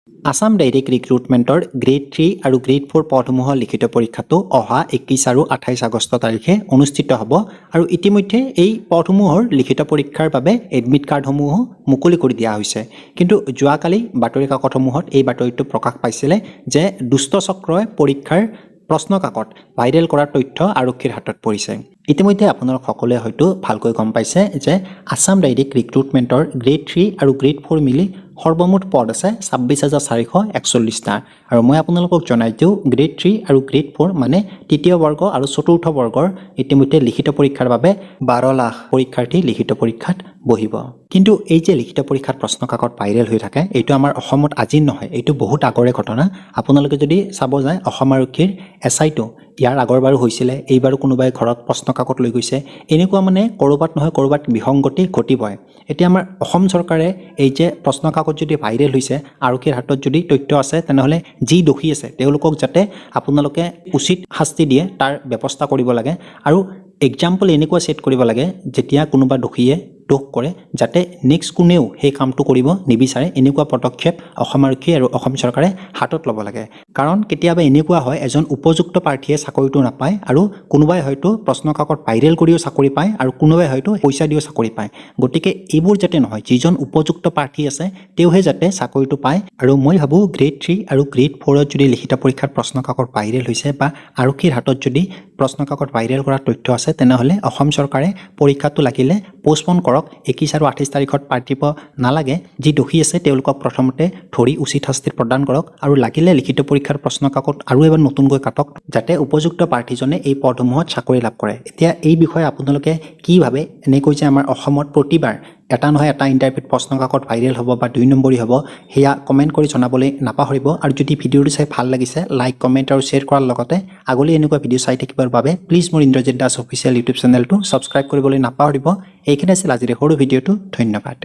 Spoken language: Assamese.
আসাম ডাইৰেক্ট ৰিক্ৰুটমেণ্টৰ গ্ৰেড 3 আৰু গ্ৰেড 4 পদসমূহৰ লিখিত পৰীক্ষাটো অহা 21 আৰু 28 আগষ্ট তাৰিখে অনুষ্ঠিত হ'ব আৰু ইতিমধ্যে এই পদসমূহৰ লিখিত পৰীক্ষাৰ বাবে এডমিট কাৰ্ডসমূহ মুকলি কৰি দিয়া হৈছে। কিন্তু যোৱাকালি বাতৰি কাকতসমূহত এই বাতৰিটো প্ৰকাশ পাইছিলে যে দুষ্ট চক্ৰই পৰীক্ষাৰ প্ৰশ্ন কাকত ভাইৰেল কৰাৰ তথ্য আৰক্ষীৰ হাতত পৰিছে। ইতিমধ্যে আপোনালোক সকলোৱে হয়তো ভালকৈ গম পাইছে যে আসাম ডাইৰেক্ট ৰিক্ৰুটমেণ্টৰ গ্ৰেড 3 আৰু গ্ৰেড 4 মিলি সৰ্বমুঠ পদ আছে 26,441টা আৰু মই আপোনালোকক জনাই দিওঁ গ্ৰেড 3 আৰু গ্ৰেড 4 মানে তৃতীয় বৰ্গ আৰু চতুৰ্থ বৰ্গৰ ইতিমধ্যে লিখিত পৰীক্ষাৰ বাবে 12 লাখ পৰীক্ষাৰ্থী লিখিত পৰীক্ষাত বহিব। কিন্তু এই যে লিখিত পৰীক্ষাত প্ৰশ্ন কাকত ভাইৰেল হৈ থাকে এইটো আমাৰ অসমত আজি নহয়, এইটো বহুত আগৰে ঘটনা। আপোনালোকে যদি চাব যায় অসম আৰক্ষীৰ SI-টো ইয়াৰ আগৰবাৰো হৈছিলে, এইবাৰো কোনোবাই ঘৰত প্ৰশ্ন কাকত লৈ গৈছে। এনেকুৱা মানে ক'ৰবাত নহয় ক'ৰবাত বিসংগতি ঘটিবই। এতিয়া আমাৰ অসম চৰকাৰে এই যে প্ৰশ্ন কাকত যদি ভাইৰেল হৈছে আৰক্ষীৰ হাতত যদি তথ্য আছে তেনেহ'লে যি দোষী আছে তেওঁলোকক যাতে আপোনালোকে উচিত শাস্তি দিয়ে তাৰ ব্যৱস্থা কৰিব লাগে আৰু এক্সাম্পল এনেকুৱা ছেট কৰিব লাগে যেতিয়া কোনোবা দোষীয়ে দোষ কৰে যাতে নেক্সট কোনেও সেই কামটো কৰিব নিবিচাৰে, এনেকুৱা পদক্ষেপ অসম আৰক্ষী আৰু অসম চৰকাৰে হাতত ল'ব লাগে। কাৰণ কেতিয়াবা এনেকুৱা হয় এজন উপযুক্ত প্ৰাৰ্থীয়ে চাকৰিটো নাপায় আৰু কোনোবাই হয়তো প্ৰশ্ন কাকত ভাইৰেল কৰিও চাকৰি পায় আৰু কোনোবাই হয়তো পইচা দিও চাকৰি পায়। গতিকে এইবোৰ যাতে নহয়, যিজন উপযুক্ত প্ৰাৰ্থী আছে তেওঁহে যাতে চাকৰিটো পায়। আৰু মই ভাবোঁ গ্ৰেড 3 আৰু গ্ৰেড 4ত যদি লিখিত পৰীক্ষাত প্ৰশ্ন কাকত ভাইৰেল হৈছে বা আৰক্ষীৰ হাতত যদি প্ৰশ্ন কাকত ভাইৰেল কৰাৰ তথ্য আছে তেনেহ'লে অসম চৰকাৰে পৰীক্ষাটো লাগিলে পষ্টপন কৰক, 21 আৰু 28 তাৰিখত পাতিব নালাগে। যি দোষী আছে তেওঁলোকক প্ৰথমতে ধৰি উচিত শাস্তি প্ৰদান কৰক আৰু লাগিলে লিখিত পৰীক্ষাৰ প্ৰশ্ন কাকত আৰু এবাৰ নতুনকৈ কাটক যাতে উপযুক্ত প্ৰাৰ্থীজনে এই পদসমূহত চাকৰি লাভ কৰে। এতিয়া এই বিষয়ে আপোনালোকে কি ভাবে? এনেকৈ যে আমাৰ অসমত প্ৰতিবাৰ এটা নহয় এটা ইণ্টাৰভিউত প্ৰশ্ন কাকত ভাইৰেল হ'ব বা 2 নম্বৰী হ'ব, সেয়া কমেণ্ট কৰি জনাবলৈ নাপাহৰিব। আৰু যদি ভিডিঅ'টো চাই ভাল লাগিছে লাইক, কমেণ্ট আৰু শ্বেয়াৰ কৰাৰ লগতে আগলৈ এনেকুৱা ভিডিঅ' চাই থাকিবৰ বাবে প্লিজ মোৰ ইন্দ্ৰজিৎ দাস অফিচিয়েল ইউটিউব চেনেলটো ছাবস্ক্ৰাইব কৰিবলৈ নাপাহৰিব। এইখিনি আছিল আজিৰ সৰু ভিডিঅ'টো। ধন্যবাদ।